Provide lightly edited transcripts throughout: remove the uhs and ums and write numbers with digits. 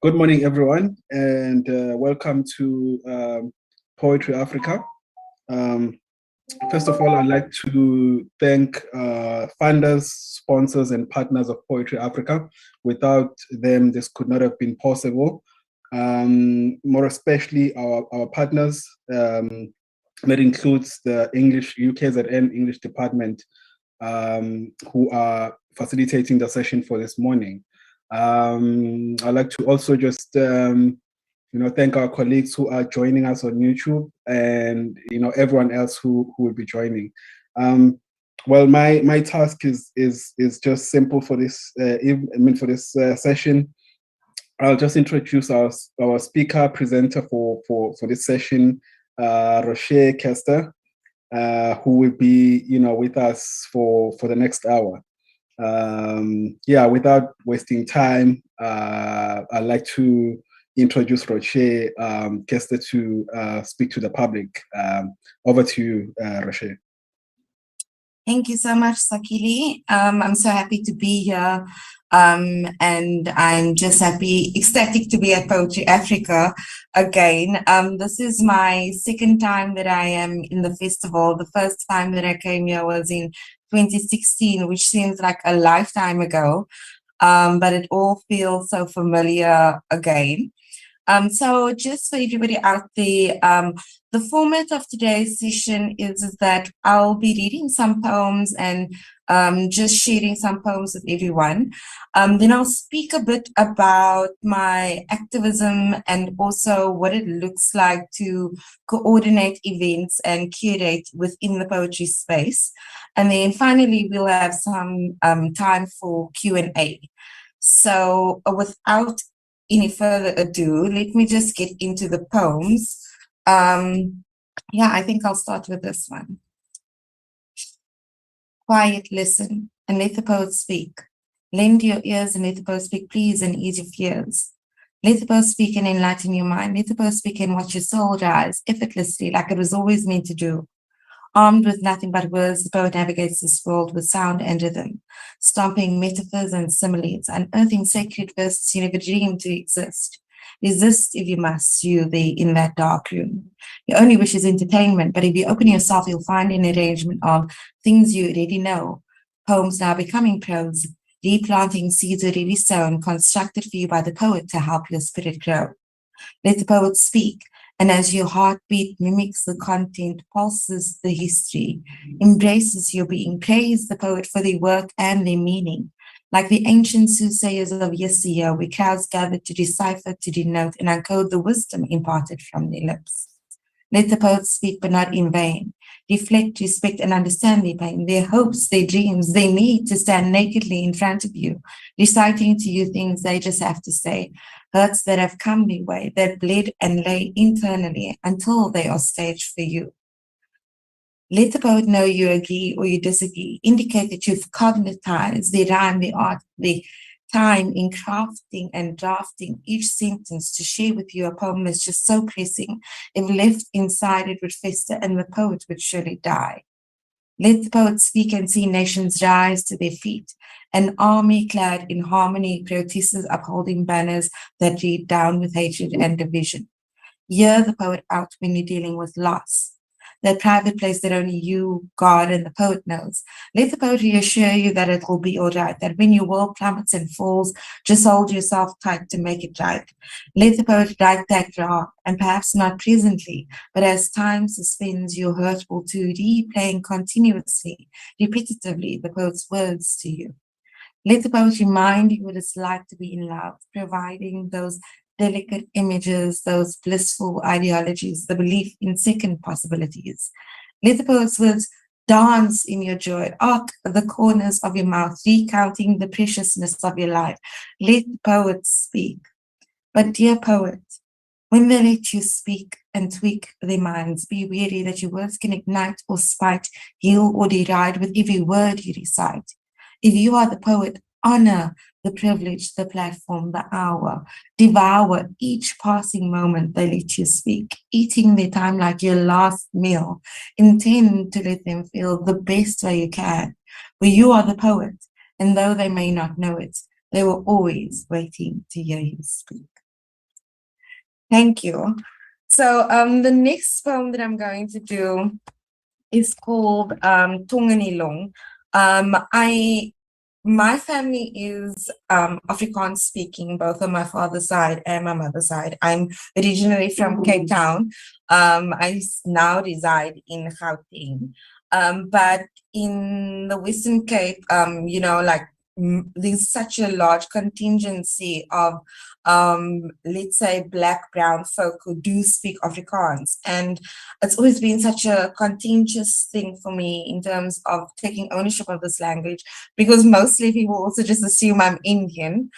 Good morning, everyone, and welcome to Poetry Africa. First of all, I'd like to thank funders, sponsors, and partners of Poetry Africa. Without them, this could not have been possible. More especially our partners, that includes the UKZN English department, who are facilitating the session for this morning. I'd like to also just thank our colleagues who are joining us on YouTube, and everyone else who will be joining. Well, my task is just simple for this. For this session, I'll just introduce our speaker presenter for this session, Roché Kester, who will be with us for the next hour. Without wasting time, I'd like to introduce Roché Kester to speak to the public. Over to you, Roché. Thank you so much, Sakhile. I'm so happy to be here. And I'm just ecstatic to be at Poetry Africa again. This is my second time that I am in the festival. The first time that I came here was in 2016, which seems like a lifetime ago, but it all feels so familiar again. So just for everybody out there, the format of today's session is that I'll be reading some poems and just sharing some poems with everyone. Then I'll speak a bit about my activism and also what it looks like to coordinate events and curate within the poetry space. And then finally, we'll have some time for Q&A. So without any further ado, let me just get into the poems. I think I'll start with this one. Quiet, listen, and let the poet speak. Lend your ears and let the poet speak, please, and ease your fears. Let the poet speak and enlighten your mind. Let the poet speak and watch your soul rise effortlessly, like it was always meant to do. Armed with nothing but words, the poet navigates this world with sound and rhythm, stomping metaphors and similes, unearthing sacred verses you never dreamed to exist. Resist if you must, you there in that dark room. Your only wish is entertainment, but if you open yourself, you'll find an arrangement of things you already know. Poems now becoming prose, replanting seeds already sown, constructed for you by the poet to help your spirit grow. Let the poet speak. And as your heartbeat mimics the content, pulses the history, embraces your being, praise the poet for their work and their meaning. Like the ancient soothsayers of yesteryear, where crowds gathered to decipher, to denote, and uncode the wisdom imparted from their lips. Let the poets speak, but not in vain. Reflect, respect, and understand their pain, their hopes, their dreams, their need to stand nakedly in front of you, reciting to you things they just have to say, hurts that have come their way, that bled and lay internally until they are staged for you. Let the poet know you agree or you disagree. Indicate that you've cognitized the rhyme, the art, the time in crafting and drafting each sentence to share with you a poem that's just so pressing. If left inside, it would fester and the poet would surely die. Let the poet speak and see nations rise to their feet. An army clad in harmony, protesters upholding banners that read down with hatred and division. Hear the poet out when you're dealing with loss. That private place that only you, God, and the poet knows. Let the poet reassure you that it will be all right, that when your world plummets and falls, just hold yourself tight to make it right. Let the poet write that draft, and perhaps not presently, but as time suspends your hurt will too, replaying continuously, repetitively, the poet's words to you. Let the poet remind you what it's like to be in love, providing those delicate images, those blissful ideologies, the belief in second possibilities. Let the poet's words dance in your joy, arc the corners of your mouth, recounting the preciousness of your life. Let the poet speak. But dear poet, when they let you speak and tweak their minds, be wary that your words can ignite or spite, heal or deride with every word you recite. If you are the poet, honor the privilege, the platform, the hour. Devour each passing moment they let you speak, eating their time like your last meal. Intend to let them feel the best way you can, where you are the poet, and though they may not know it, they were always waiting to hear you speak. Thank you. So the next poem that I'm going to do is called Tonganilong. My family is Afrikaans speaking, both on my father's side and my mother's side. I'm originally from Cape Town. Now reside in Gauteng. But in the Western Cape, like there's such a large contingency of let's say black, brown folk who do speak Afrikaans. And it's always been such a contentious thing for me in terms of taking ownership of this language, because mostly people also just assume I'm Indian,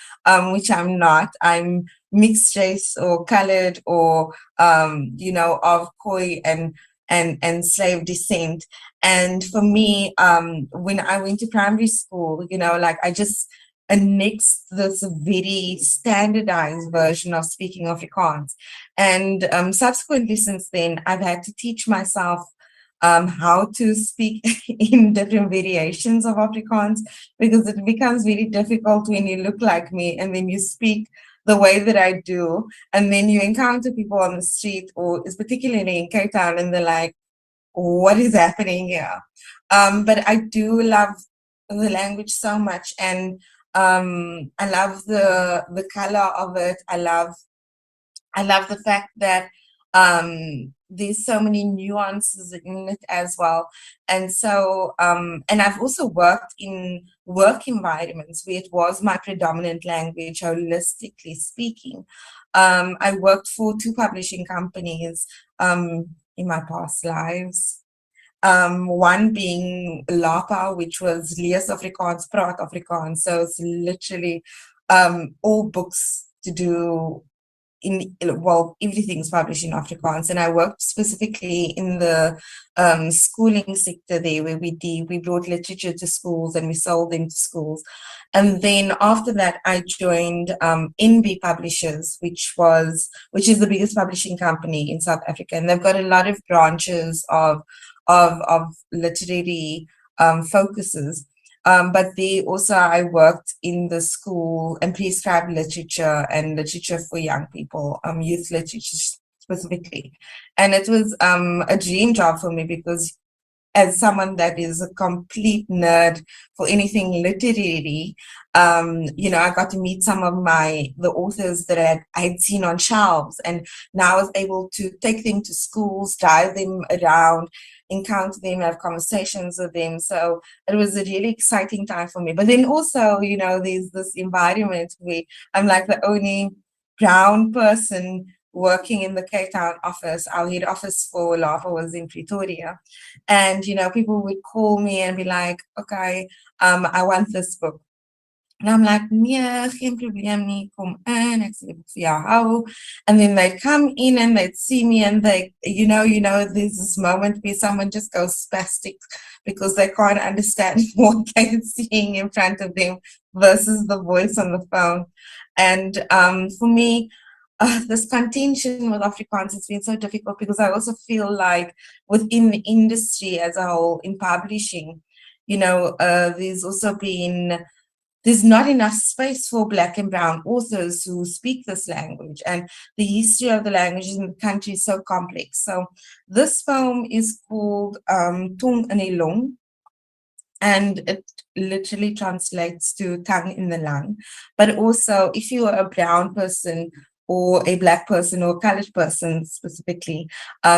which I'm not. I'm mixed race or colored or, of Khoi and slave descent. And for me, when I went to primary school, I just annexed this very standardized version of speaking Afrikaans. And subsequently, since then, I've had to teach myself how to speak in different variations of Afrikaans, because it becomes very difficult when you look like me and then you speak the way that I do, and then you encounter people on the street, or is particularly in Cape Town, and they're like, what is happening here? But I do love the language so much, and I love the color of it. I love the fact that there's so many nuances in it as well. And so, and I've also worked in work environments where it was my predominant language, holistically speaking. I worked for 2 publishing companies in my past lives. One being LAPA, which was Lees Afrikaans, Praat Afrikaans. So it's literally all books to do everything's published in Afrikaans, and I worked specifically in the schooling sector there, where we brought literature to schools and we sold them to schools. And then after that, I joined NB Publishers, which is the biggest publishing company in South Africa, and they've got a lot of branches of literary focuses. But I worked in the school and prescribed literature and literature for young people, youth literature specifically. And it was a dream job for me, because as someone that is a complete nerd for anything literary, I got to meet some of the authors that I'd seen on shelves, and now I was able to take them to schools, drive them around, encounter them, have conversations with them. So it was a really exciting time for me. But then also, there's this environment where I'm like the only brown person working in the Cape Town office. Our head office for LAPA was in Pretoria. And, people would call me and be like, okay, I want this book. And I'm like, nee, geen probleem nie, kom in, ek sal die boek vir jou hou. And then they'd come in and they'd see me, and they, there's this moment where someone just goes spastic because they can't understand what they're seeing in front of them versus the voice on the phone. And for me, this contention with Afrikaans has been so difficult, because I also feel like within the industry as a whole, in publishing, there's not enough space for Black and Brown authors who speak this language, and the history of the language in the country is so complex. So this poem is called Tong in die Long, and it literally translates to tongue in the lung. But also, if you are a brown person or a Black person or a colored person specifically,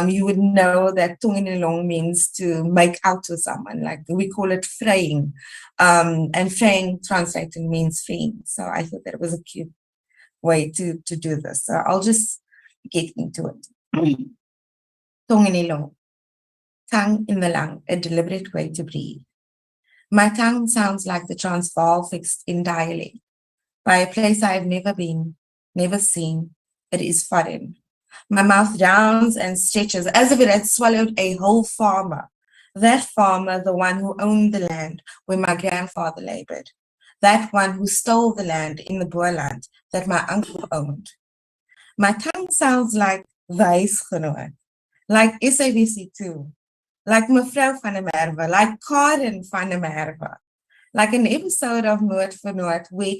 you would know that tongue in the long means to make out with someone. Like, we call it fraying. And fraying translated means freeing. So I thought that it was a cute way to do this. So I'll just get into it. Tongue in the long. Tongue in the lung, a deliberate way to breathe. My tongue sounds like the Transvaal fixed in dialect, by a place I have never been, never seen. It is foreign. My mouth rounds and stretches as if it had swallowed a whole farmer. That farmer, the one who owned the land where my grandfather labored. That one who stole the land in the Boerland that my uncle owned. My tongue sounds like Wysgenoot, like SABC2, like Mevrou van der Merwe, like Karen van der Merwe, like an episode of Noord vir Noord where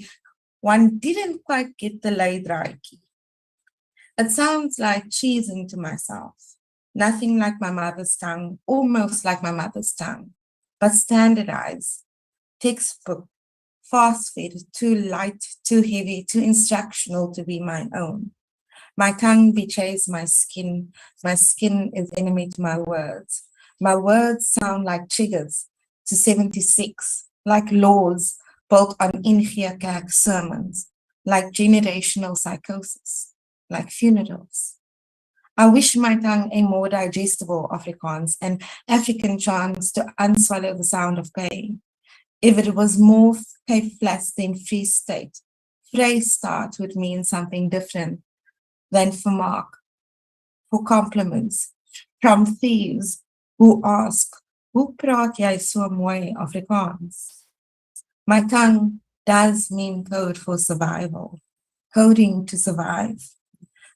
one didn't quite get the lay draaitjie. It sounds like cheesing to myself. Nothing like my mother's tongue, almost like my mother's tongue, but standardized, textbook, fast-fed, too light, too heavy, too instructional to be my own. My tongue betrays my skin. My skin is enemy to my words. My words sound like triggers to 76, like laws built on Ingia Kerk sermons, like generational psychosis, like funerals. I wish my tongue a more digestible Afrikaans and African chance to unswallow the sound of pain. If it was more Cape Flats than Free State, Vrystaat would mean something different than vermaak, for compliments, from thieves who ask, hoe praat jy so mooi Afrikaans? My tongue does mean code for survival, coding to survive,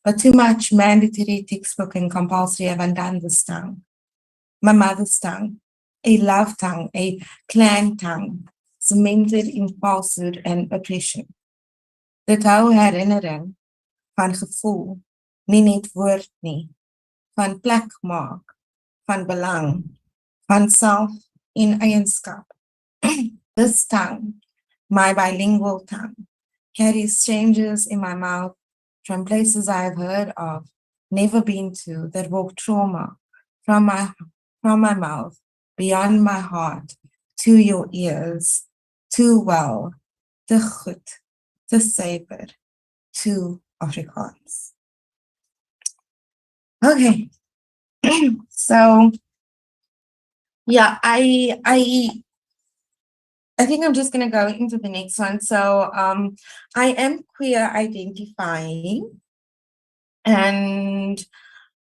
but too much mandatory textbook and compulsory have undone this tongue. My mother's tongue, a love tongue, a clan tongue, cemented in falsehood and oppression. Dit hou herinnering van gevoel, nie net woord nie, van plek maak, van belang, van self en eienskap. This tongue, my bilingual tongue, carries strangers in my mouth from places I have heard of, never been to, that walk trauma from my mouth, beyond my heart, to your ears, too well, te goed, te suiwer, to Afrikaans. Okay, so yeah, I think I'm just gonna go into the next one. So I am queer identifying, and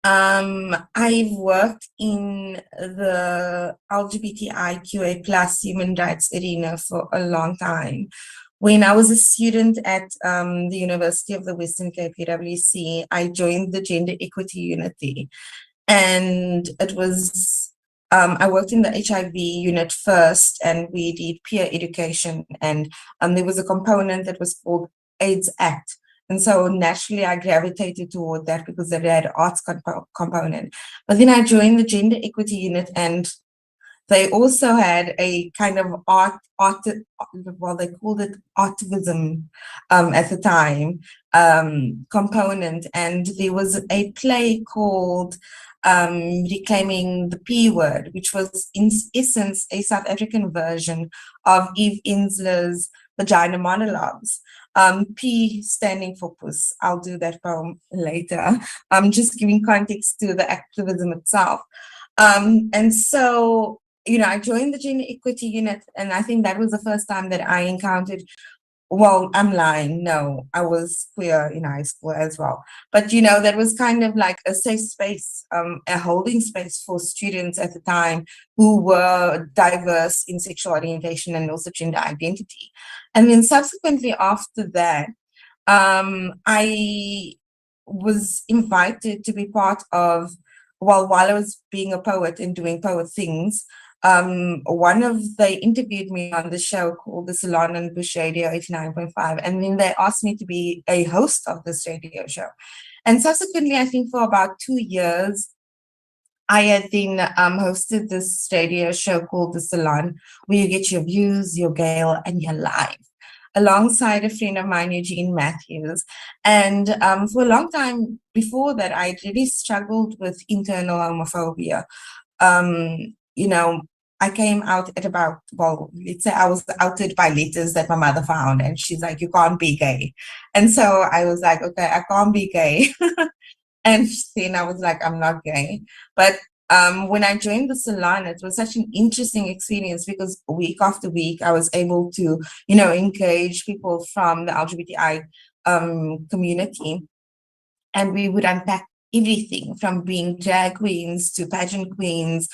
I've worked in the LGBTIQA plus human rights arena for a long time. When I was a student at the University of the Western Cape, UWC, I joined the Gender Equity Unity. And it was, I worked in the HIV unit first, and we did peer education. And there was a component that was called AIDS Act. And so naturally I gravitated toward that because it had arts component. But then I joined the Gender Equity Unit, and they also had a kind of well, they called it artivism at the time, component. And there was a play called Reclaiming the P Word, which was in essence a South African version of Eve Ensler's Vagina Monologues. P standing for puss. I'll do that poem later. I'm just giving context to the activism itself. And so, you know, I joined the Gender Equity Unit, and I think that was the first time that I encountered, well, I'm lying. No, I was queer in high school as well. But, you know, that was kind of like a safe space, a holding space for students at the time who were diverse in sexual orientation and also gender identity. And then subsequently after that, I was invited to be part of, well, while I was being a poet and doing poet things, they interviewed me on the show called The Salon on Bush Radio 89.5, and then they asked me to be a host of this radio show. And subsequently, I think for about 2 years, I had then hosted this radio show called The Salon, where you get your views, your gale, and your life, alongside a friend of mine, Eugene Matthews. And for a long time before that, I really struggled with internal homophobia. You know, I came out at about, well, let's say I was outed by letters that my mother found, and she's like, you can't be gay. And so I was like, okay, I can't be gay. And then I was like, I'm not gay. But when I joined the salon, it was such an interesting experience because week after week, I was able to, you know, engage people from the LGBTI community. And we would unpack everything from being drag queens to pageant queens,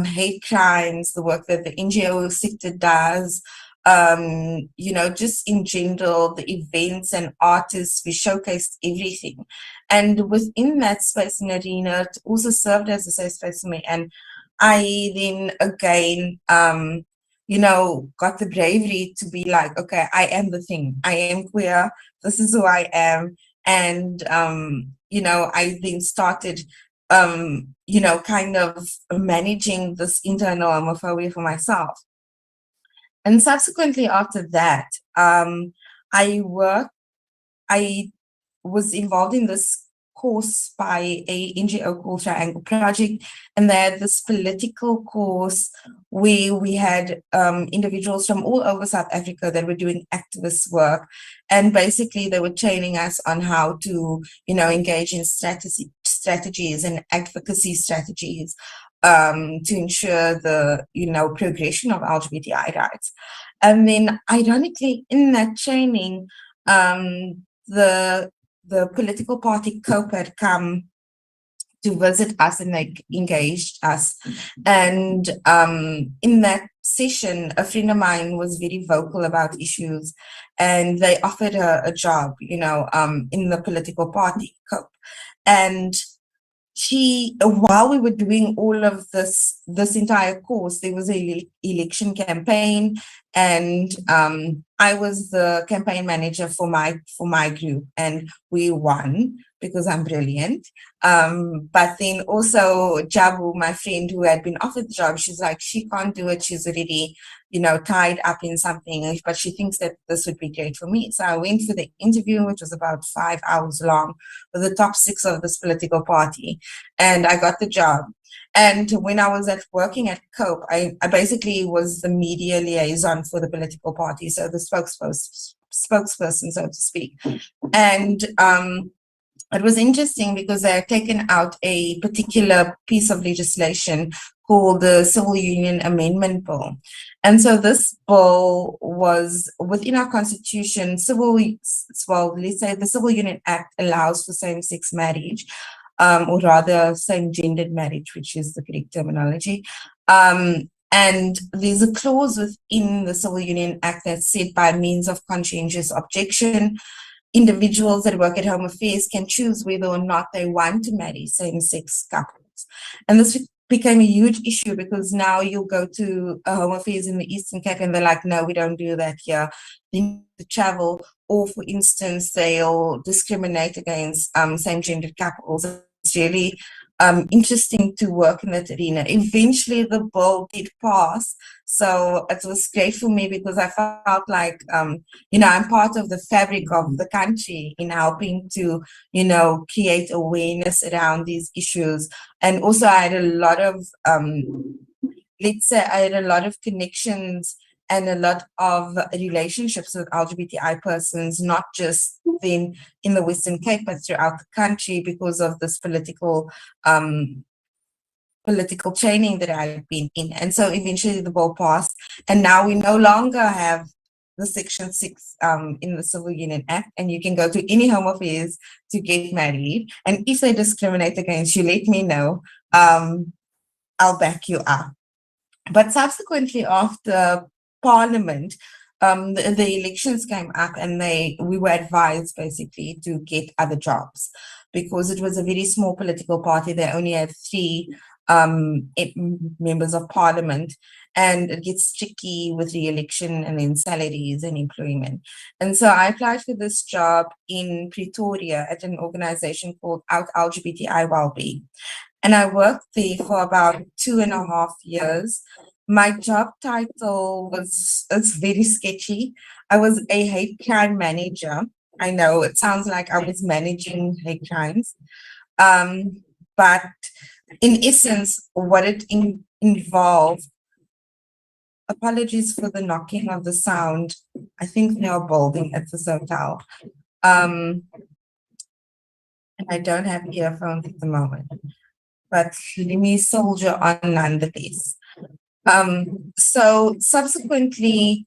hate crimes, the work that the NGO sector does, you know, just in general, the events and artists, we showcased everything. And within that space and arena, it also served as a safe space for me. And I then again, you know, got the bravery to be like, okay, I am the thing. I am queer. This is who I am. And I then started, kind of managing this internal homophobia for myself. And subsequently after that, I was involved in this course by a NGO called Triangle Project, and they had this political course where we had individuals from all over South Africa that were doing activist work, and basically they were training us on how to, engage in strategies and advocacy strategies to ensure the, progression of LGBTI rights. And then, ironically, in that training, the political party COPE had come to visit us, and they engaged us. And in that session, a friend of mine was very vocal about issues, and they offered her a job, in the political party COPE. And while we were doing all of this entire course, there was a election campaign, and I was the campaign manager for my group, and we won because I'm brilliant. But then also Jabu, my friend who had been offered the job, she's like, she can't do it. She's already, tied up in something, but she thinks that this would be great for me. So I went for the interview, which was about 5 hours long, with the top 6 of this political party, and I got the job. And when I was working at COPE, I basically was the media liaison for the political party, so the spokesperson, so to speak. And it was interesting because they had taken out a particular piece of legislation called the Civil Union Amendment Bill. And so this bill was within our constitution. Let's say the Civil Union Act allows for same-sex marriage, or rather same-gendered marriage, which is the correct terminology. And there's a clause within the Civil Union Act that said, by means of conscientious objection, individuals that work at Home Affairs can choose whether or not they want to marry same-sex couples. And this became a huge issue because now you'll go to a Home Affairs in the Eastern Cape and they're like, no, we don't do that here. They need to travel, or for instance, they'll discriminate against same-gendered couples. It's really interesting to work in that arena. Eventually the bill did pass, so it was great for me because I felt like I'm part of the fabric of the country in helping to create awareness around these issues. And also I had a lot of connections and a lot of relationships with LGBTI persons, not just then in the Western Cape, but throughout the country, because of this political training that I've been in. And so eventually the bill passed, and now we no longer have the Section 6 in the Civil Union Act, and you can go to any Home Affairs to get married. And if they discriminate against you, let me know. I'll back you up. But subsequently, after Parliament, the elections came up, and we were advised basically to get other jobs because it was a very small political party. They only had 3 members of Parliament, and it gets tricky with the election and then salaries and employment. And so I applied for this job in Pretoria at an organization called Out LGBTI Wellbeing. And I worked there for about 2.5 years. My job title it's very sketchy. I was a hate crime manager. I know it sounds like I was managing hate crimes. But in essence, what it involved, apologies for the knocking of the sound. I think they are building at this hotel. And I don't have earphones at the moment, but let me soldier on nonetheless. So subsequently,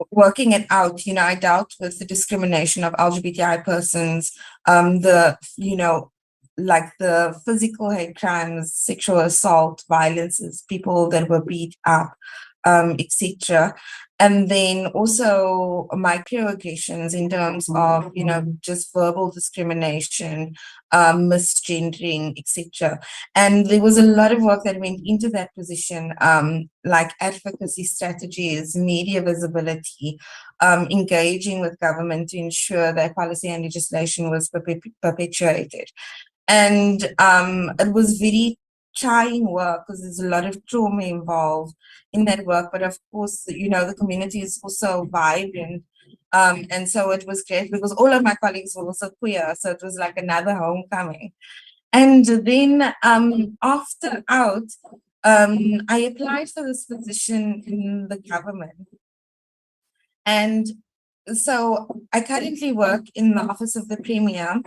working it out, I dealt with the discrimination of LGBTI persons, like the physical hate crimes, sexual assault, violences, people that were beat up, etc. And then also microaggressions in terms of, just verbal discrimination, misgendering, etc. And there was a lot of work that went into that position, like advocacy strategies, media visibility, engaging with government to ensure that policy and legislation was perpetuated. And it was very trying work because there's a lot of trauma involved in that work. But of course, the community is also vibrant. And so it was great because all of my colleagues were also queer. So it was like another homecoming. And then after out, I applied for this position in the government. And so I currently work in the Office of the Premier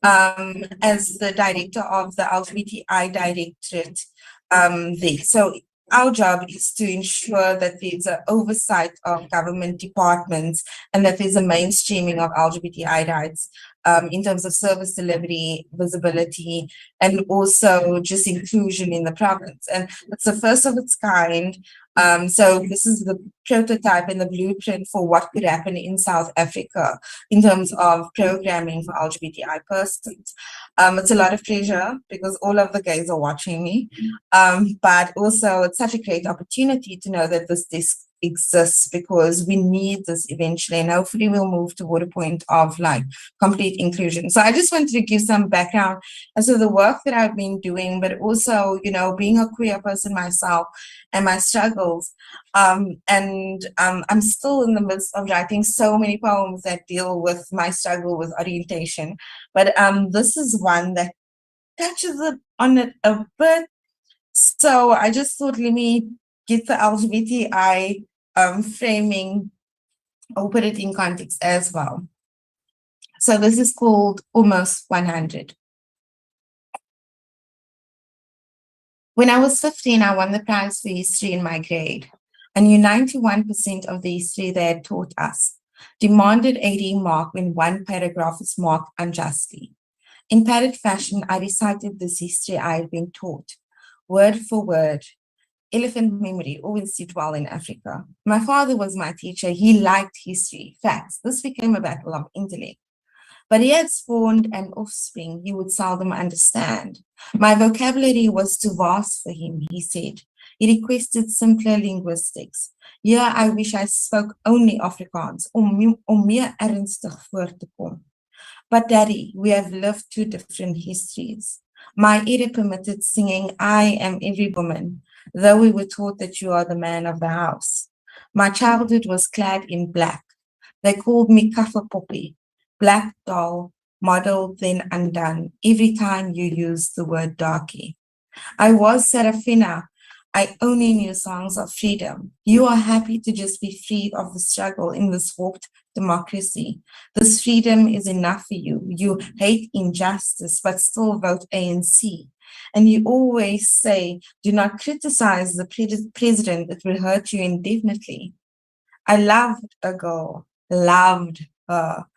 as the director of the LGBTI Directorate there. So our job is to ensure that there's an oversight of government departments and that there's a mainstreaming of LGBTI rights in terms of service delivery, visibility, and also just inclusion in the province. And it's the first of its kind. So this is the prototype and the blueprint for what could happen in South Africa in terms of programming for LGBTI persons. It's a lot of pleasure because all of the gays are watching me, but also it's such a great opportunity to know that this desk exists because we need this eventually, and hopefully we'll move toward a point of like complete inclusion. So I just wanted to give some background as to the work that I've been doing, but also, being a queer person myself and my struggles. And I'm still in the midst of writing so many poems that deal with my struggle with orientation. But this is one that touches on it a bit. So I just thought, let me get the LGBTI framing or put it in context as well. So this is called Almost 100. When I was 15, I won the prize for history in my grade. I knew 91% of the history they had taught us, demanded a remark when one paragraph was marked unjustly. In parrot fashion, I recited this history I had been taught, word for word. Elephant memory always did well in Africa. My father was my teacher. He liked history, facts. This became a battle of intellect. But he had spawned an offspring he would seldom understand. My vocabulary was too vast for him, he said. He requested simpler linguistics. Here I wish I spoke only Afrikaans, om meer ernstig voor te kom. But Daddy, we have lived two different histories. My era permitted singing, I am every woman, though we were taught that you are the man of the house. My childhood was clad in black. They called me Kaffa Poppy, black doll, modeled then undone, every time you used the word darky. I was Serafina. I only knew songs of freedom. You are happy to just be freed of the struggle in this warped democracy. This freedom is enough for you. You hate injustice, but still vote ANC. And you always say, do not criticize the president, it will hurt you indefinitely. I loved a girl, loved her.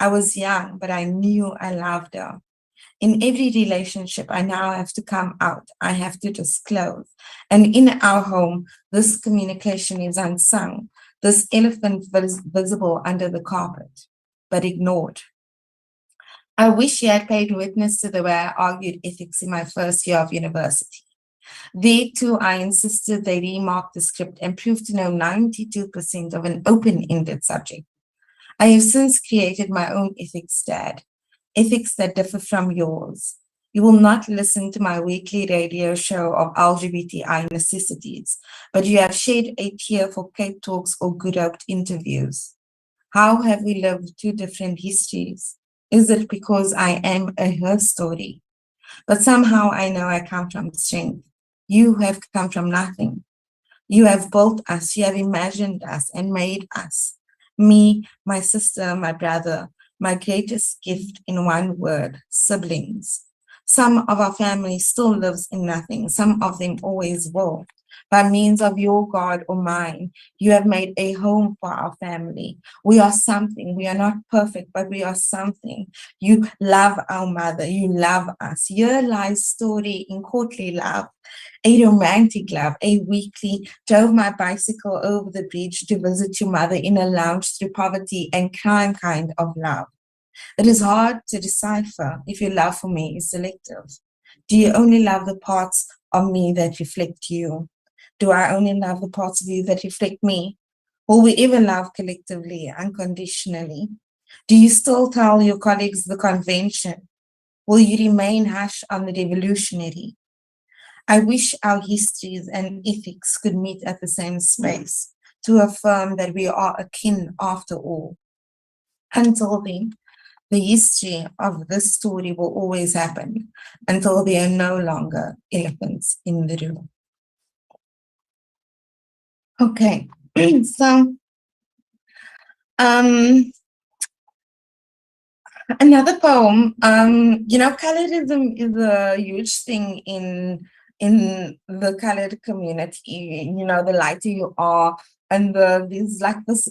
I was young, but I knew I loved her. In every relationship, I now have to come out. I have to disclose. And in our home, this communication is unsung. This elephant visible under the carpet, but ignored. I wish you had paid witness to the way I argued ethics in my first year of university. There too, I insisted they remark the script and prove to know 92% of an open-ended subject. I have since created my own ethics, Dad. Ethics that differ from yours. You will not listen to my weekly radio show of LGBTI necessities, but you have shed a tear for Cape Talks or Good Hope interviews. How have we lived two different histories? Is it because I am a her story? But somehow I know I come from strength. You have come from nothing. You have built us, you have imagined us and made us. Me, my sister, my brother, my greatest gift in one word, siblings. Some of our family still lives in nothing. Some of them always will. By means of your God or mine, you have made a home for our family. We are something. We are not perfect, but we are something. You love our mother. You love us. Here lies story in courtly love, a romantic love, a weekly drove my bicycle over the bridge to visit your mother in a lounge through poverty and crime kind of love. It is hard to decipher if your love for me is selective. Do you only love the parts of me that reflect you? Do I only love the parts of you that reflect me? Will we ever love collectively, unconditionally? Do you still tell your colleagues the convention? Will you remain hush on the revolutionary? I wish our histories and ethics could meet at the same space to affirm that we are akin after all. Until then, the history of this story will always happen until there are no longer elephants in the room. Okay, so another poem, colorism is a huge thing in the colored community. The lighter you are, and there's like this.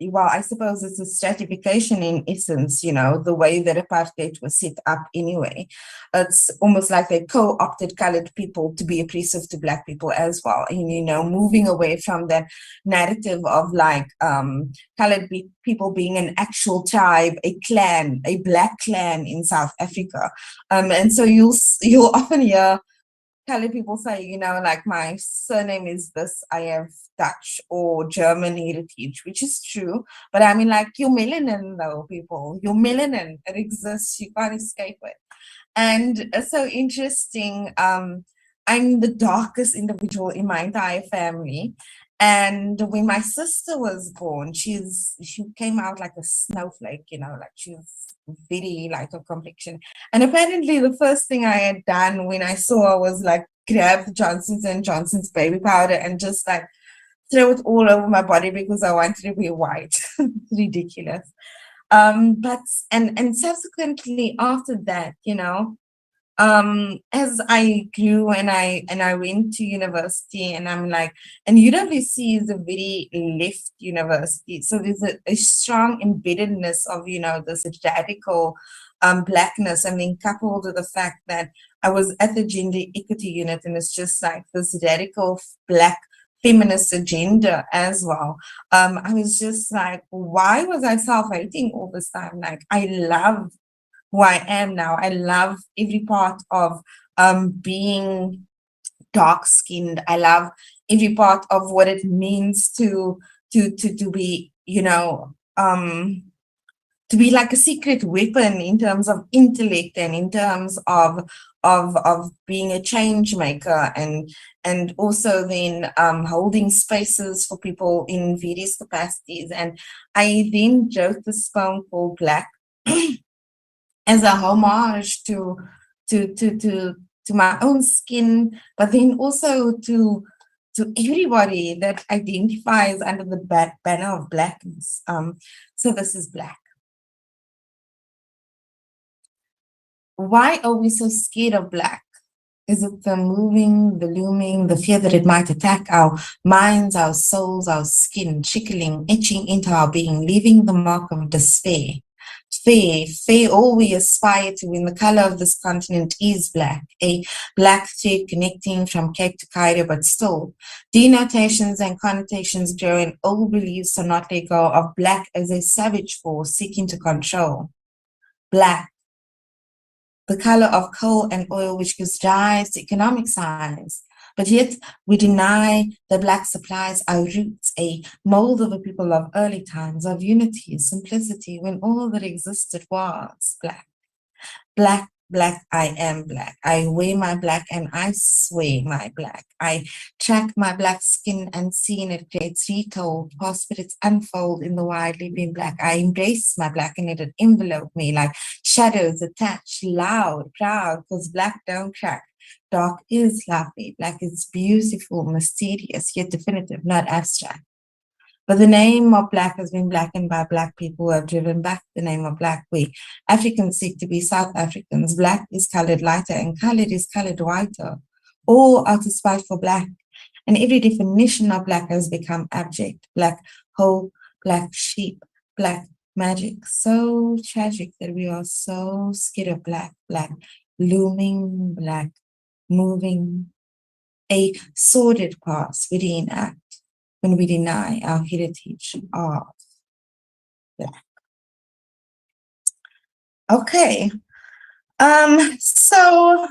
Well, I suppose it's a stratification in essence, the way that apartheid was set up anyway. It's almost like they co-opted colored people to be oppressive to Black people as well. And, moving away from that narrative of like colored people being an actual tribe, a clan, a Black clan in South Africa. And so you'll often hear colored people say, like my surname is this, I have Dutch or German heritage, which is true. But I mean, like, you're melanin though, people. You're melanin. It exists. You can't escape it. And it's so interesting. I'm the darkest individual in my entire family. And when my sister was born, she came out like a snowflake, like she was very light of complexion. And apparently the first thing I had done when I saw her was like grab the Johnson's baby powder and just like throw it all over my body because I wanted to be white. Ridiculous. But subsequently after that, as I grew and I went to university, and I'm like, and UWC is a very left university, so there's a strong embeddedness of this radical Blackness, and then coupled with the fact that I was at the gender equity unit, and it's just like this radical Black feminist agenda as well. I was just like, why was I self-hating all this time? Like, I love who I am now. I love every part of being dark-skinned. I love every part of what it means to be, to be like a secret weapon in terms of intellect and in terms of being a change maker, and also then holding spaces for people in various capacities. And I then wrote this poem called Black as a homage to my own skin, but then also to everybody that identifies under the banner of Blackness. So this is Black. Why are we so scared of Black? Is it the moving, the looming, the fear that it might attack our minds, our souls, our skin, trickling, etching into our being, leaving the mark of despair? Fair, all we aspire to in the color of this continent is Black, a Black thread connecting from Cape to Cairo, but still, denotations and connotations grow, and old beliefs are not let go of Black as a savage force seeking to control. Black, the color of coal and oil, which gives rise to economic science. But yet we deny that Black supplies our roots, a mold of a people of early times, of unity, simplicity, when all that existed was Black. Black, Black, I am Black. I wear my Black and I swear my Black. I track my Black skin and see in it creates retold, past spirits unfold in the widely being Black. I embrace my Black and let it envelope me like shadows attached, loud, proud, because Black don't crack. Dark is lovely. Black is beautiful, mysterious, yet definitive, not abstract. But the name of Black has been blackened by Black people who have driven back the name of Black. We Africans seek to be South Africans. Black is colored lighter and colored is colored whiter. All out of spite for Black. And every definition of Black has become abject. Black hole, Black sheep, Black magic. So tragic that we are so scared of Black, Black looming, Black moving. A sordid past we reenact when we deny our heritage of Black. Okay. So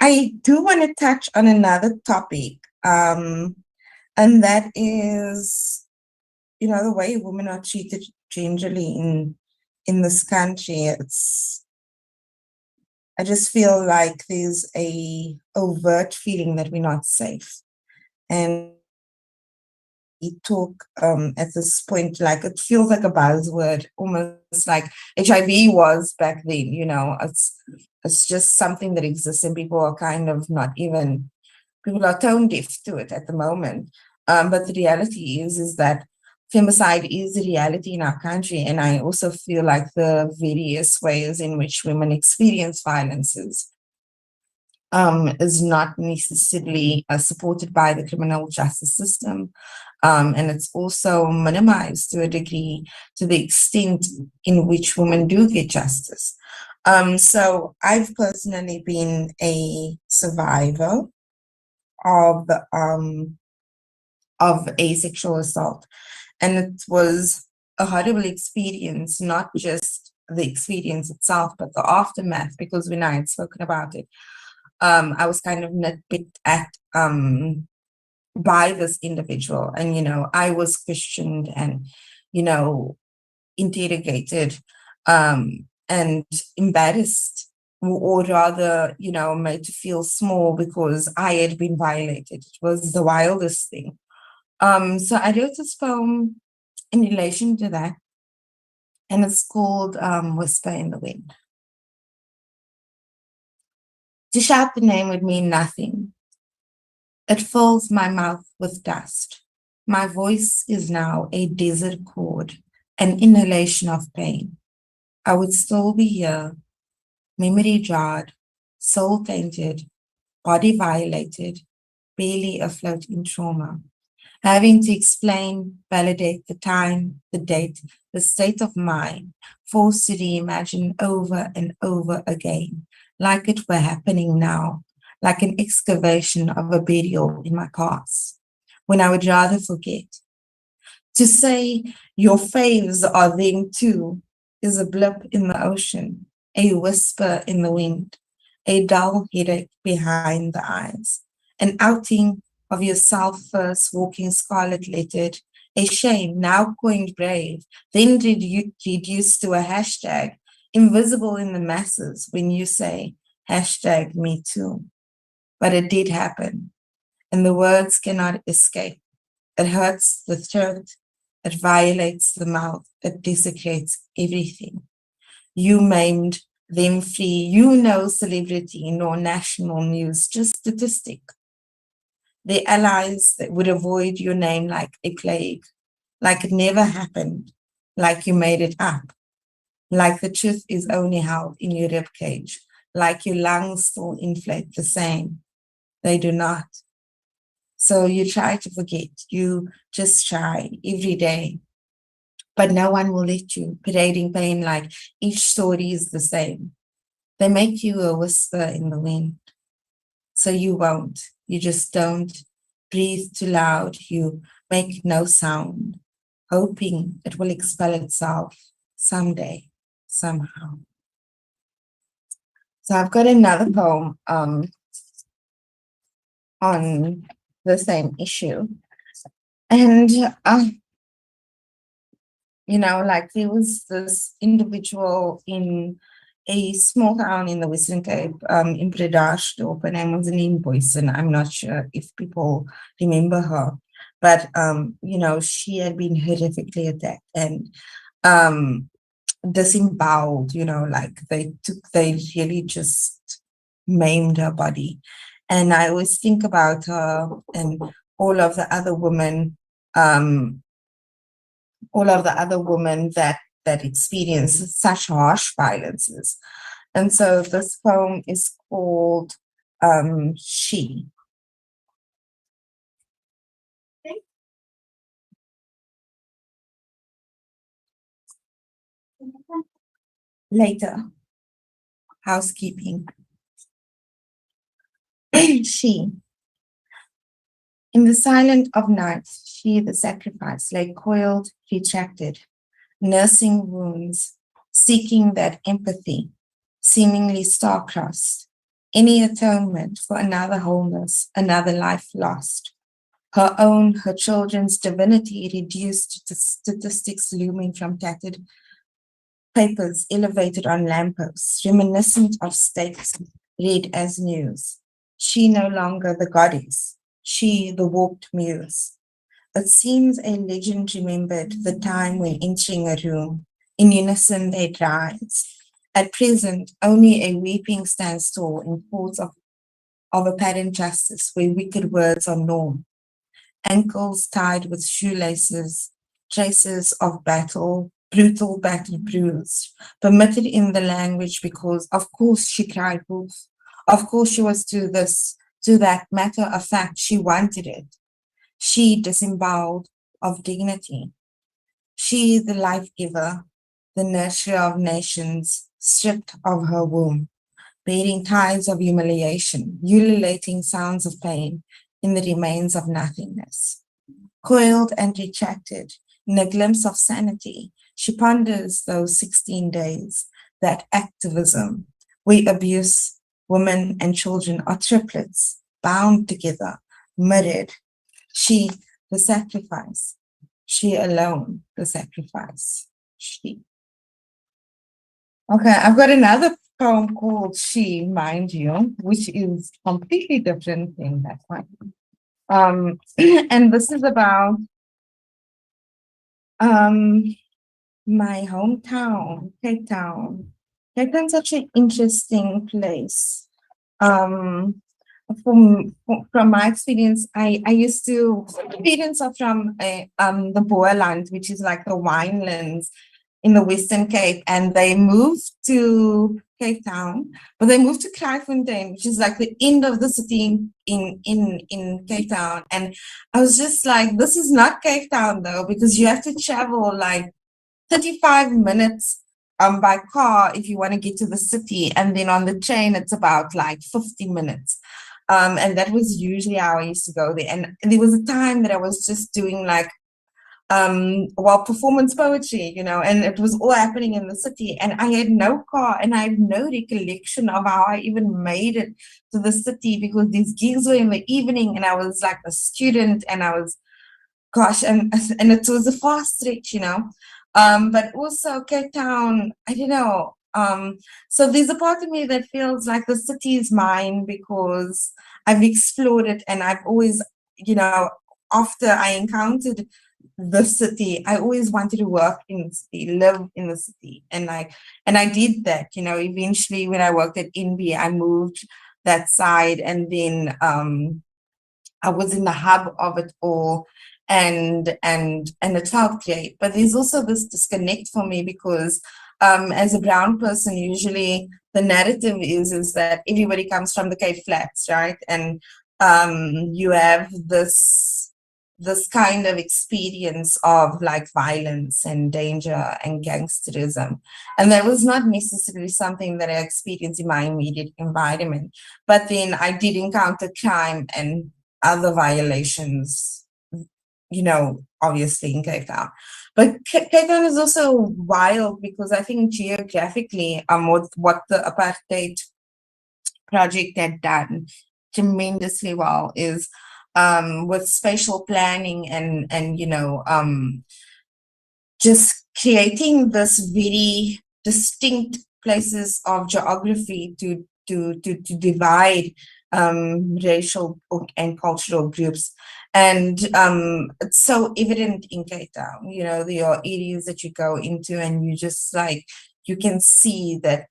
I do want to touch on another topic, and that is, the way women are treated gingerly in this country. I just feel like there's a overt feeling that we're not safe, and we talk at this point like it feels like a buzzword, almost like HIV was back then. It's just something that exists, and people are kind of not even, people are tone deaf to it at the moment. But the reality is that femicide is a reality in our country, and I also feel like the various ways in which women experience violences is not necessarily supported by the criminal justice system. And it's also minimized to a degree to the extent in which women do get justice. So I've personally been a survivor of a sexual assault, and it was a horrible experience, not just the experience itself, but the aftermath, because when I had spoken about it, I was kind of nitpicked at by this individual. And, I was questioned and, interrogated and embarrassed, or rather, made to feel small because I had been violated. It was the wildest thing. So I wrote this poem in relation to that, and it's called Whisper in the Wind. To shout the name would mean nothing. It fills my mouth with dust. My voice is now a desert chord, an inhalation of pain. I would still be here, memory jarred, soul tainted, body violated, barely afloat in trauma, having to explain, validate the time, the date, the state of mind, forced to reimagine over and over again, like it were happening now, like an excavation of a burial in my past, when I would rather forget. To say your faves are them too is a blip in the ocean, a whisper in the wind, a dull headache behind the eyes, an outing of yourself first walking scarlet lettered, a shame now coined brave, then reduced to a hashtag, invisible in the masses when you say hashtag me too. But it did happen, and the words cannot escape. It hurts the throat, it violates the mouth, it desecrates everything. You maimed them free, celebrity nor national news, just statistic. The allies that would avoid your name like a plague, like it never happened, like you made it up, like the truth is only held in your ribcage, like your lungs still inflate the same. They do not. So you try to forget, you just try every day, but no one will let you, parading pain like each story is the same. They make you a whisper in the wind. So you won't, you just don't breathe too loud, you make no sound, hoping it will expel itself someday, somehow. So I've got another poem on the same issue. And, like there was this individual in a small town in the Western Cape, in Bredasdorp, her name was Aline Boyson. I'm not sure if people remember her, but, she had been horrifically attacked and disemboweled, like they really just maimed her body. And I always think about her and all of the other women, that experience such harsh violences. And so this poem is called She. Later, housekeeping. She, in the silence of night, she, the sacrifice, lay coiled, retracted, nursing wounds, seeking that empathy, seemingly star-crossed, any atonement for another wholeness, another life lost. Her own, her children's divinity reduced to statistics looming from tattered papers elevated on lampposts, reminiscent of states read as news. She no longer the goddess, she the warped muse. It seems a legend remembered the time when entering a room, in unison they'd rise. At present, only a weeping stands tall in courts of apparent justice where wicked words are norm. Ankles tied with shoelaces, traces of battle, brutal battle bruised, permitted in the language because, of course, she cried wolf. Of course, she was to that matter of fact, she wanted it. She disemboweled of dignity. She, the life giver, the nurturer of nations, stripped of her womb, bearing tides of humiliation, ululating sounds of pain in the remains of nothingness. Coiled and retracted, in a glimpse of sanity, she ponders those 16 days, that activism, where abuse, women and children are triplets, bound together, mirrored. She, the sacrifice. She alone, the sacrifice. She. Okay, I've got another poem called She, mind you, which is completely different than that one. And this is about my hometown, Cape Town. Cape Town's such an interesting place. From my experience, I used to parents are from the Boerland, which is like the winelands in the Western Cape, and they moved to Cape Town, but they moved to Kraaifontein, which is like the end of the city in Cape Town. And I was just like, this is not Cape Town though, because you have to travel like 35 minutes by car if you want to get to the city, and then on the train it's about like 50 minutes. And that was usually how I used to go there. And there was a time that I was just doing like performance poetry, and it was all happening in the city, and I had no car and I have no recollection of how I even made it to the city, because these gigs were in the evening and I was like a student, and I was, gosh, and it was a fast stretch, but also Cape Town, I don't know. So there's a part of me that feels like the city is mine because I've explored it, and I've always, after I encountered the city, I always wanted to work in the city, live in the city, and I did that. Eventually when I worked at NB, I moved that side, and then I was in the hub of it all, and it felt great. But there's also this disconnect for me because as a brown person, usually the narrative is that everybody comes from the Cape Flats, right? And you have this kind of experience of like violence and danger and gangsterism. And that was not necessarily something that I experienced in my immediate environment. But then I did encounter crime and other violations, obviously in Cape Town. But Cape Town is also wild because I think geographically, what the apartheid project had done tremendously well is with spatial planning and just creating this very distinct places of geography to divide racial and cultural groups. And it's so evident in Cape Town. There are areas that you go into and you just like, you can see that,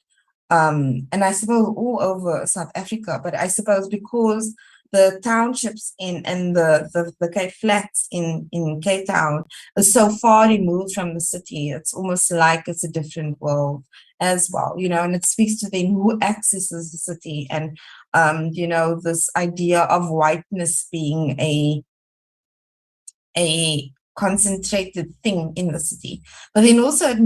and I suppose all over South Africa, but I suppose because the townships and the Cape Flats in Cape Town is so far removed from the city, it's almost like it's a different world as well, and it speaks to then who accesses the city, and this idea of whiteness being a concentrated thing in the city. But then also it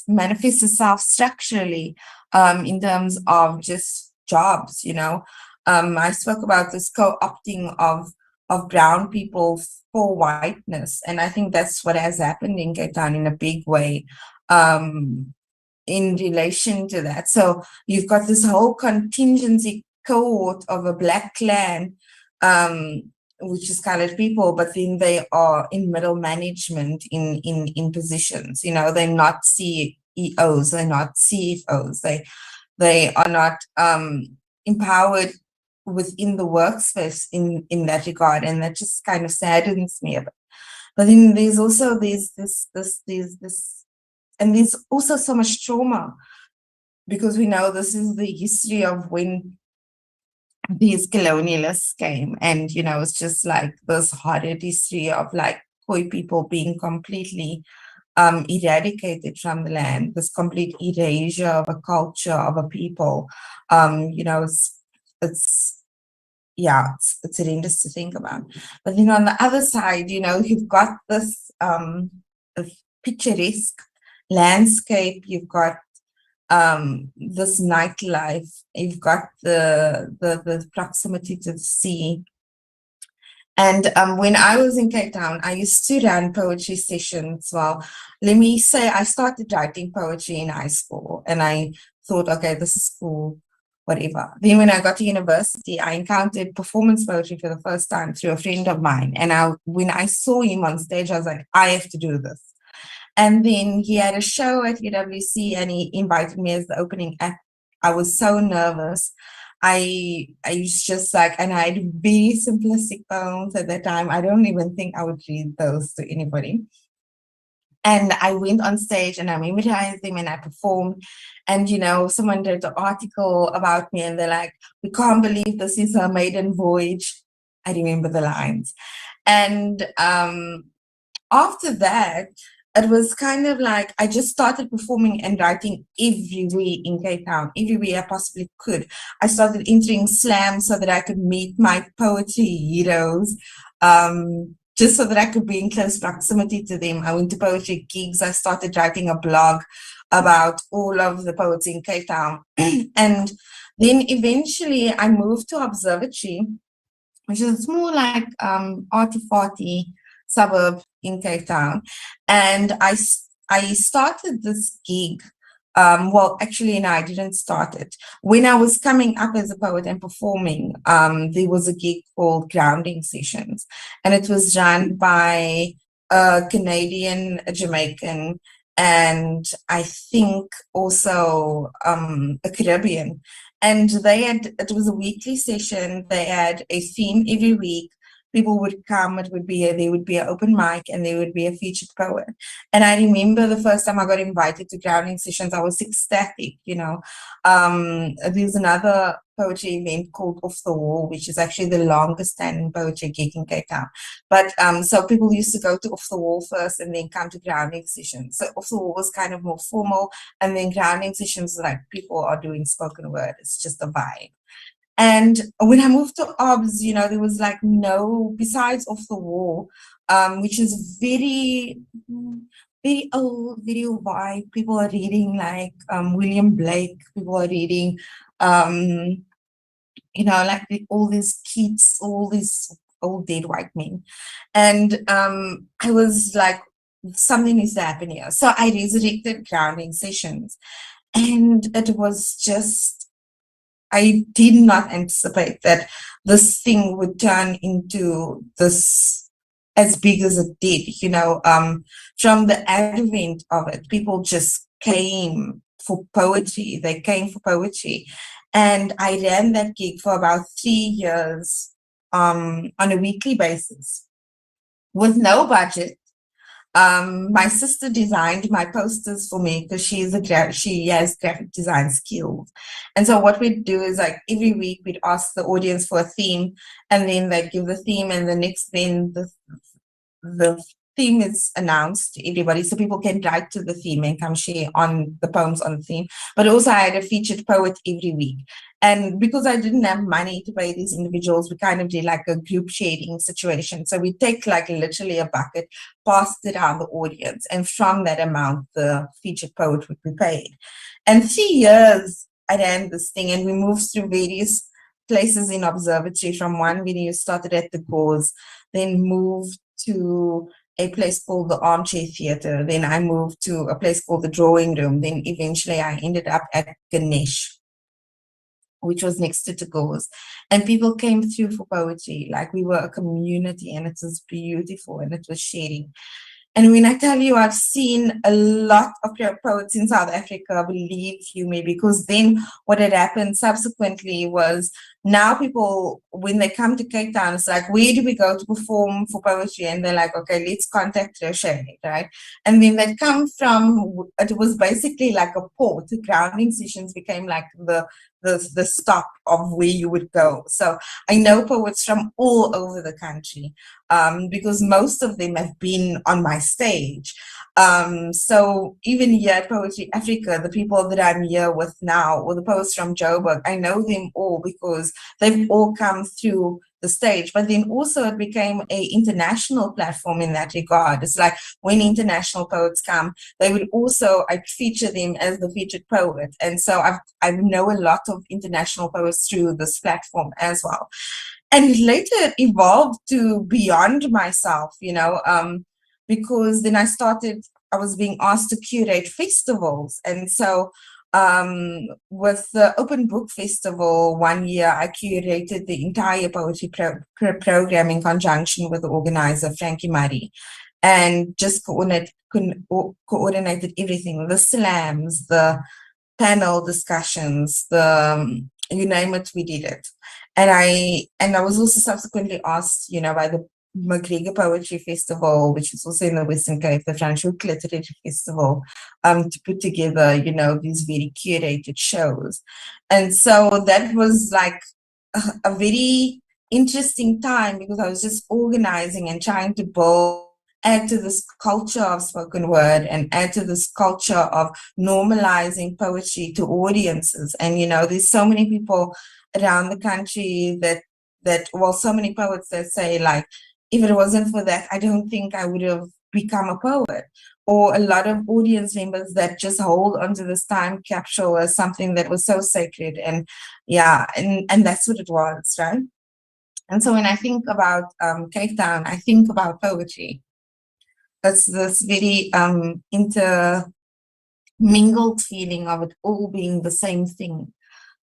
manifests itself structurally in terms of just jobs, you know. I spoke about this co-opting of brown people for whiteness, and I think that's what has happened in Cape Town in a big way. In relation to that. So you've got this whole contingency cohort of a Black clan, which is colored people, but then they are in middle management in positions. You know, they're not CEOs, they're not CFOs, they are not empowered within the workspace in that regard, and that just kind of saddens me a bit. But then there's also this, and there's also so much trauma, because we know this is the history of when these colonialists came, and you know, it's just like this horrid history of like Khoi people being completely eradicated from the land, this complete erasure of a culture, of a people. You know, it's horrendous to think about. But then on the other side, you know, you've got this picturesque landscape, you've got this nightlife, you've got the proximity to the sea. And when I was in Cape Town, I used to run poetry sessions. Well, let me say, I started writing poetry in high school, and I thought, okay, this is cool, whatever. Then when I got to university, I encountered performance poetry for the first time through a friend of mine. And when I saw him on stage, I was like, I have to do this. And then he had a show at UWC, and he invited me as the opening act. I was so nervous. I was just like, and I had very simplistic poems at that time. I don't even think I would read those to anybody. And I went on stage and I memorized them and I performed. And, you know, someone did an article about me and they're like, we can't believe this is her maiden voyage. I remember the lines. And after that, it was kind of like I just started performing and writing everywhere in Cape Town, everywhere I possibly could. I started entering slams so that I could meet my poetry heroes, just so that I could be in close proximity to them. I went to poetry gigs. I started writing a blog about all of the poets in Cape Town. And then eventually I moved to Observatory, which is more like arty-farty suburb in Cape Town. And I started this gig. Well, actually, no, I didn't start it. When I was coming up as a poet and performing, there was a gig called Grounding Sessions, and it was run by a Canadian, a Jamaican, and I think also a Caribbean. And it was a weekly session. They had a theme every week. People would come, there would be an open mic, and there would be a featured poet. And I remember the first time I got invited to Grounding Sessions, I was ecstatic, you know. There's another poetry event called Off the Wall, which is actually the longest standing poetry gig in Cape Town. But so people used to go to Off the Wall first and then come to Grounding Sessions. So Off the Wall was kind of more formal, and then Grounding Sessions, like people are doing spoken word. It's just a vibe. And when I moved to OBS, you know, there was like no, besides Off the Wall, which is very, very old, very wide. People are reading like William Blake. People are reading, you know, like all these Keats, all these old dead white men. And I was like, something is happening here. So I resurrected Grounding Sessions. And it was just, I did not anticipate that this thing would turn into this as big as it did, you know. From the advent of it, people just came for poetry. They came for poetry. And I ran that gig for about 3 years on a weekly basis with no budget. My sister designed my posters for me because she has graphic design skills. And so what we'd do is like every week we'd ask the audience for a theme, and then they'd give the theme, and the next then the theme is announced to everybody, so people can write to the theme and come share on the poems on the theme. But also I had a featured poet every week. And because I didn't have money to pay these individuals, we kind of did like a group sharing situation. So we take like literally a bucket, passed it around the audience, and from that amount, the featured poet would be paid. And 3 years I ran this thing, and we moved through various places in observatory. From one video started at the Gauze, then moved to a place called the Armchair Theatre. Then I moved to a place called the Drawing Room. Then eventually I ended up at Ganesh, which was next to Tagores. And people came through for poetry. Like, we were a community, and it was beautiful, and it was sharing. And when I tell you, I've seen a lot of poets in South Africa, believe you me, because then what had happened subsequently was, now people, when they come to Cape Town, it's like, where do we go to perform for poetry? And they're like, okay, let's contact Roché, right? And then they come from, it was basically like a port. The grounding sessions became like the stop of where you would go. So I know poets from all over the country, because most of them have been on my stage. So even here at Poetry Africa, the people that I'm here with now, or the poets from Joburg, I know them all because they've all come through the stage. But then also it became an international platform in that regard. It's like, when international poets come, they would also, I feature them as the featured poet. And so I know a lot of international poets through this platform as well. And later it evolved to beyond myself, because then I was being asked to curate festivals. And so with the Open Book Festival, one year I curated the entire poetry program in conjunction with the organizer, Frankie Murray, and just coordinated everything, the slams, the panel discussions, you name it, we did it. And I was also subsequently asked, by the McGregor Poetry Festival, which is also in the Western Cape, the Franschhoek Literary Festival, to put together, these very curated shows. And so that was like a very interesting time, because I was just organizing and trying to add to this culture of spoken word, and add to this culture of normalizing poetry to audiences. And, there's so many people around the country so many poets that say, like, if it wasn't for that, I don't think I would have become a poet. Or a lot of audience members that just hold onto this time capsule as something that was so sacred. And yeah, and that's what it was, right? And so when I think about Cape Town, I think about poetry. It's this very intermingled feeling of it all being the same thing.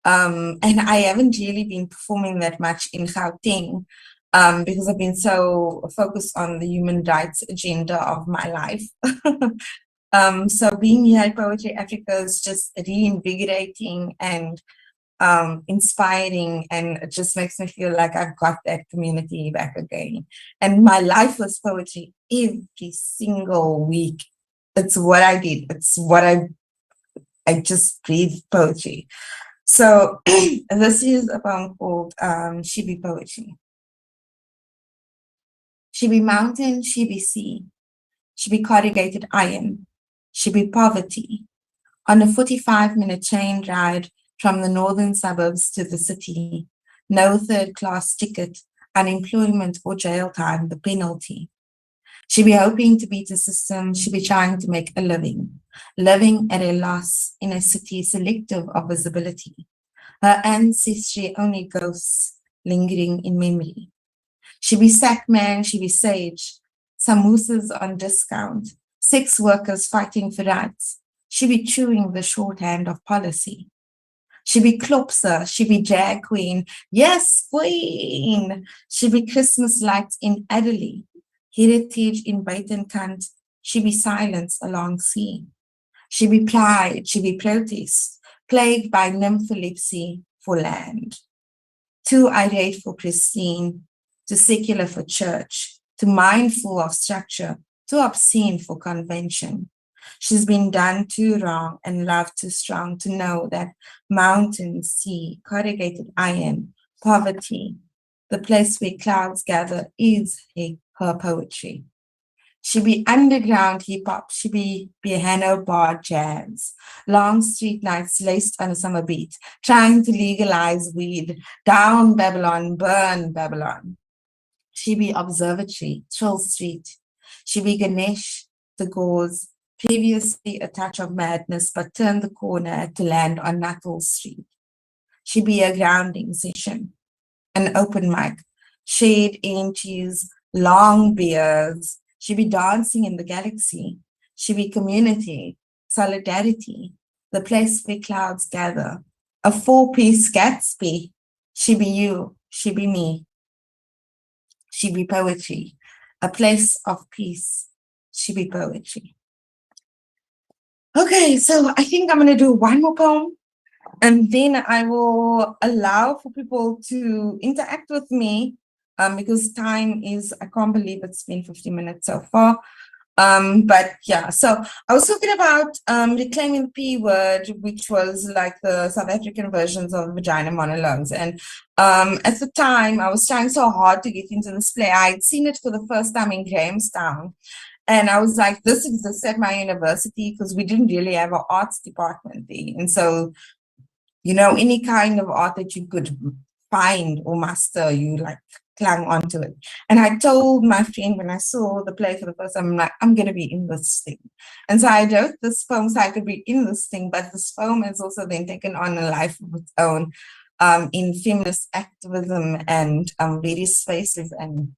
And I haven't really been performing that much in Gauteng, because I've been so focused on the human rights agenda of my life. So being here at Poetry Africa is just reinvigorating and inspiring, and it just makes me feel like I've got that community back again. And my life was poetry every single week. It's what I did. It's what I just breathed poetry. So this is a poem called She Be Poetry. She be mountain, she be sea, she be corrugated iron, she be poverty. On a 45-minute train ride from the northern suburbs to the city, no third-class ticket, unemployment or jail time, the penalty. She be hoping to beat the system, she be trying to make a living at a loss in a city selective of visibility. Her ancestry only ghosts lingering in memory. She be sackman, she be sage, samosas on discount, sex workers fighting for rights. She be chewing the shorthand of policy. She be klopser, she be drag queen, yes, queen. She be Christmas lights in Adelaide, heritage in Buitenkant, she be silence along sea. She be pride, she be protest, plagued by nympholepsy for land. Too irate for pristine, too secular for church, too mindful of structure, too obscene for convention. She's been done too wrong and loved too strong to know that mountain, sea, corrugated iron, poverty, the place where clouds gather is her poetry. She be underground hip hop, she be piano bar jazz, long street nights laced on a summer beat, trying to legalize weed, down Babylon, burn Babylon. She be observatory, Trill Street. She be Ganesh, the gauze, previously a touch of madness, but turned the corner to land on Nuttall Street. She be a grounding session, an open mic, shade inches, long beers. She be dancing in the galaxy. She be community, solidarity, the place where clouds gather. A four-piece Gatsby. She be you, she be me. She be poetry, a place of peace. She be poetry. Okay, so I think I'm going to do one more poem and then I will allow for people to interact with me because time is, I can't believe it's been 50 minutes so far. But yeah, so I was talking about reclaiming the P word, which was like the South African versions of vagina monologues. And at the time, I was trying so hard to get into this play. I had seen it for the first time in Grahamstown. And I was like, this exists at my university because we didn't really have an arts department there. And so, you know, any kind of art that you could find or master, you like clung onto it. And I told my friend when I saw the play for the first time, I'm like, I'm going to be in this thing. And so I wrote this poem so I could be in this thing, but this poem has also then taken on a life of its own in feminist activism and various spaces and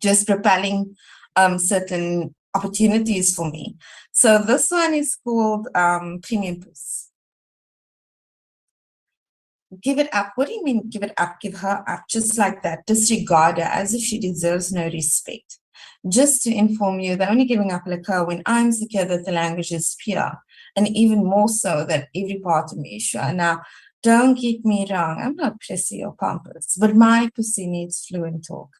just propelling certain opportunities for me. So this one is called Premium Puss. Give it up. What do you mean give it up? Give her up just like that. Disregard her as if she deserves no respect. Just to inform you, they're only giving up liquor when I'm secure that the language is pure, and even more so that every part of me is sure. Now, don't get me wrong, I'm not prissy or pompous, but my pussy needs fluent talk.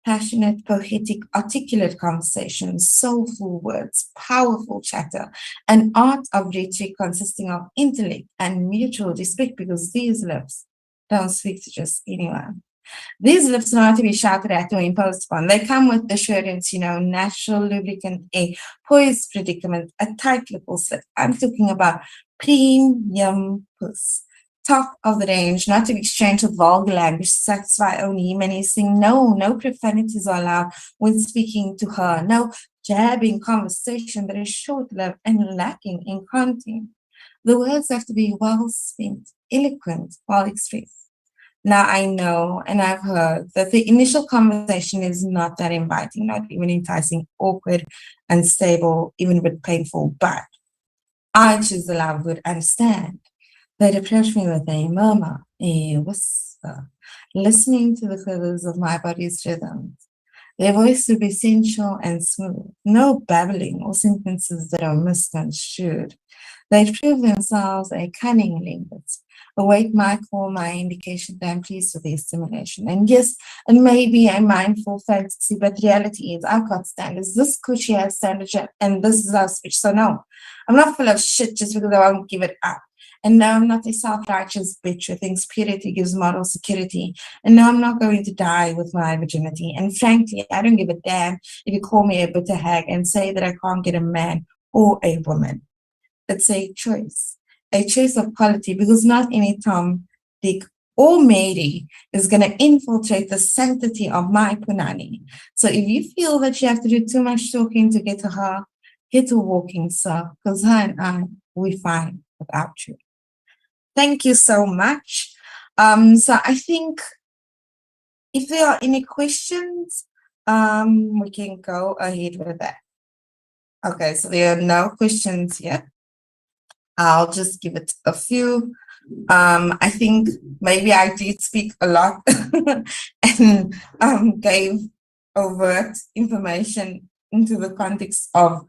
Passionate, poetic, articulate conversations, soulful words, powerful chatter, an art of rhetoric consisting of intellect and mutual respect because these lips don't speak to just anyone. These lips are not to be shouted at or imposed upon. They come with assurance, you know, natural lubricant, a poised predicament, a tight lipple slit. I'm talking about premium puss. Top of the range, not to be exchanged with vulgar language, satisfy only menacing. No profanities are allowed when speaking to her. No jabbing conversation that is short-lived and lacking in content. The words have to be well spent, eloquent, well expressed. Now I know and I've heard that the initial conversation is not that inviting, not even enticing, awkward, unstable, even a bit painful, but I choose the love would understand. They'd approach me with a murmur, a whisper, listening to the quivers of my body's rhythms. Their voice would be sensual and smooth, no babbling or sentences that are misconstrued. They'd prove themselves a cunning linguist, await my call, my indication that I'm pleased with their stimulation. And yes, it may be a mindful fantasy, but the reality is I've got standards. This coochie has standards, and this is our speech. So no, I'm not full of shit just because I won't give it up. And no, I'm not a self-righteous bitch who thinks purity gives moral security. And no, I'm not going to die with my virginity. And frankly, I don't give a damn if you call me a bitter hag and say that I can't get a man or a woman. It's a choice of quality, because not any Tom, Dick, or Mary is going to infiltrate the sanctity of my punani. So if you feel that you have to do too much talking to get to her, get to walking, sir, because her and I, we fine without you. Thank you so much. So I think if there are any questions, we can go ahead with that. Okay, so there are no questions yet. I'll just give it a few. I think maybe I did speak a lot and gave overt information into the context of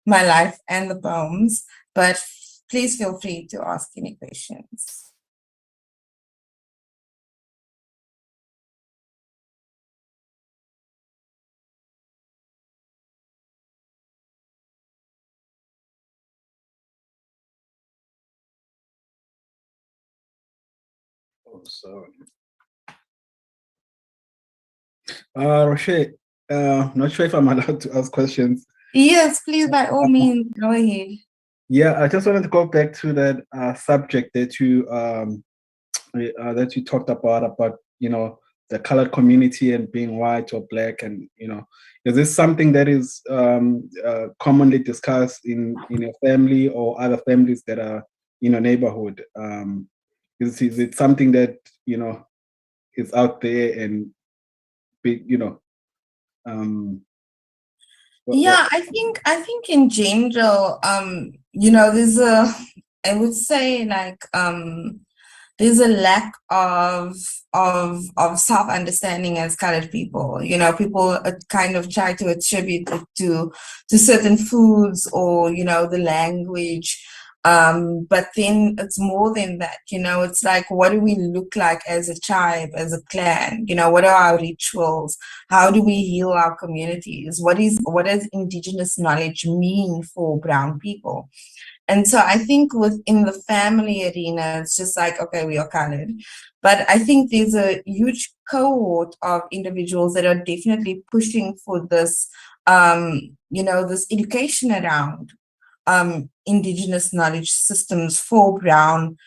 my life and the poems, but please feel free to ask any questions. So, Roché, Not sure if I'm allowed to ask questions. Yes, please, by all means, go ahead. Yeah, I just wanted to go back to that subject that you talked about the colored community and being white or black, and is this something that is commonly discussed in your family or other families that are in your neighborhood? Is it something that is out there and big? Yeah, I think in general, there's I would say like there's a lack of self-understanding as colored people. People kind of try to attribute it to certain foods or the language. But then it's more than that. It's like, what do we look like as a tribe, as a clan? What are our rituals? How do we heal our communities? What does indigenous knowledge mean for brown people? And so I think within the family arena, it's just like, okay, we are colored. But I think there's a huge cohort of individuals that are definitely pushing for this, this education around indigenous knowledge systems for brown,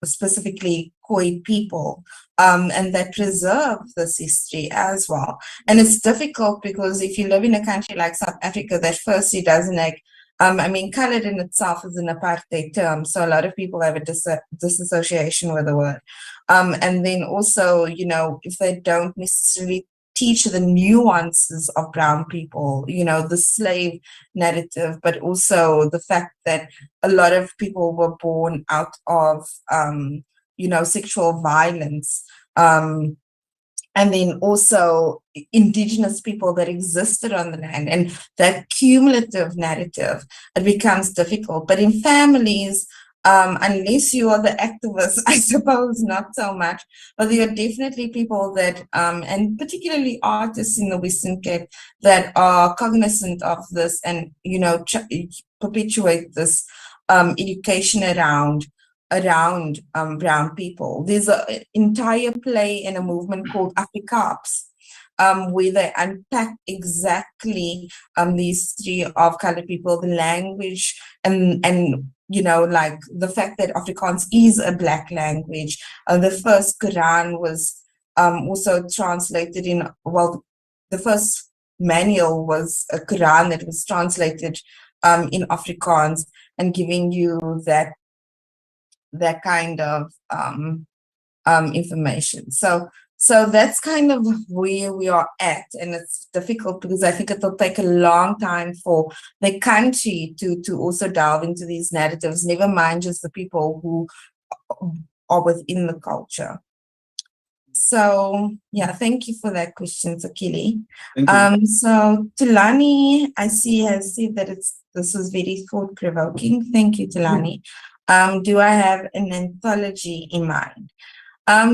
specifically Khoi people, and that preserve this history as well. And it's difficult because if you live in a country like South Africa, that firstly doesn't colored in itself is an apartheid term, so a lot of people have a disassociation with the word. And then also, if they don't necessarily teach the nuances of brown people, the slave narrative, but also the fact that a lot of people were born out of, sexual violence. And then also indigenous people that existed on the land, and that cumulative narrative, it becomes difficult. But in families, unless you are the activists, I suppose not so much, but there are definitely people that, and particularly artists in the Western Cape, that are cognizant of this and, perpetuate this education around brown people. There's an entire play and a movement called Afrikaans, where they unpack exactly the history of colored people, the language, and like the fact that Afrikaans is a black language. The first Quran was also translated the first manual was a Quran that was translated in Afrikaans and giving you that kind of information. So that's kind of where we are at, and it's difficult because I think it'll take a long time for the country to also delve into these narratives, never mind just the people who are within the culture. So yeah, thank you for that question, Sakhile. So Tulani, I see, has said that this was very thought-provoking. Thank you, Tulani. Do I have an anthology in mind?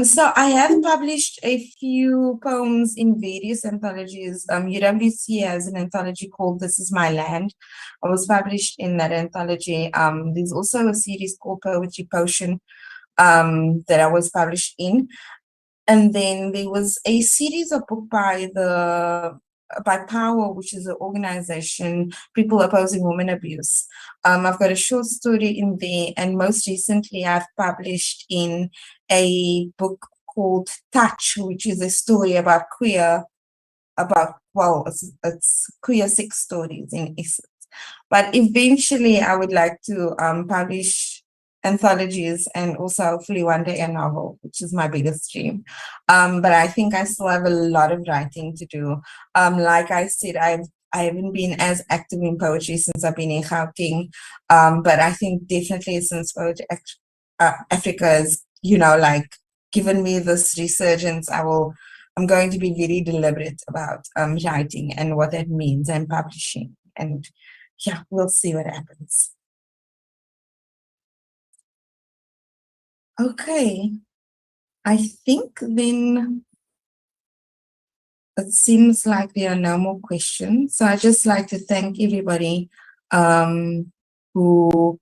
So I have published a few poems in various anthologies. UWC has an anthology called This Is My Land. I was published in that anthology. There's also a series called Poetry Potion that I was published in. And then there was a series of books by Power, which is an organization, People Opposing Women Abuse. I've got a short story in there, and most recently I've published in a book called Touch, which is a story about it's queer sex stories in essence. But eventually I would like to publish anthologies and also hopefully one day a novel, which is my biggest dream. But I think I still have a lot of writing to do. Like I said, I haven't been as active in poetry since I've been in Gauteng, but I think definitely since Poetry Africa has, given me this resurgence, I'm going to be very deliberate about writing and what that means and publishing. And yeah, we'll see what happens. Okay, I think then it seems like there are no more questions. So I'd just like to thank everybody who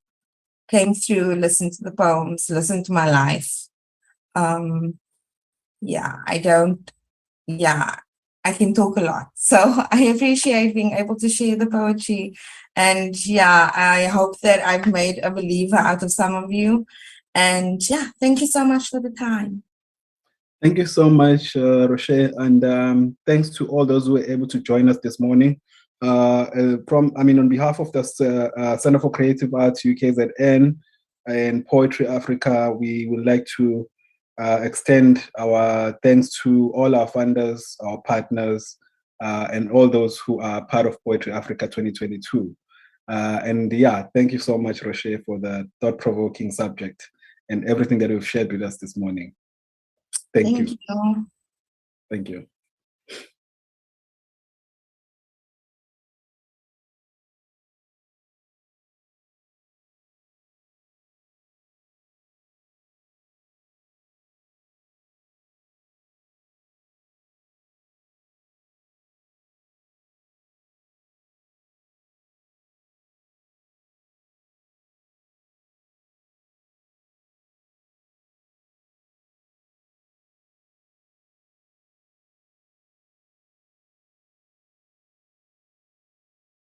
came through, listened to the poems, listened to my life. I can talk a lot. So I appreciate being able to share the poetry. And yeah, I hope that I've made a believer out of some of you. And yeah, thank you so much for the time. Thank you so much, Roché, and thanks to all those who were able to join us this morning. On behalf of the Center for Creative Arts UKZN and Poetry Africa, we would like to extend our thanks to all our funders, our partners, and all those who are part of Poetry Africa 2022. Thank you so much, Roché, for the thought-provoking subject and everything that you've shared with us this morning. Thank you. You. Thank you.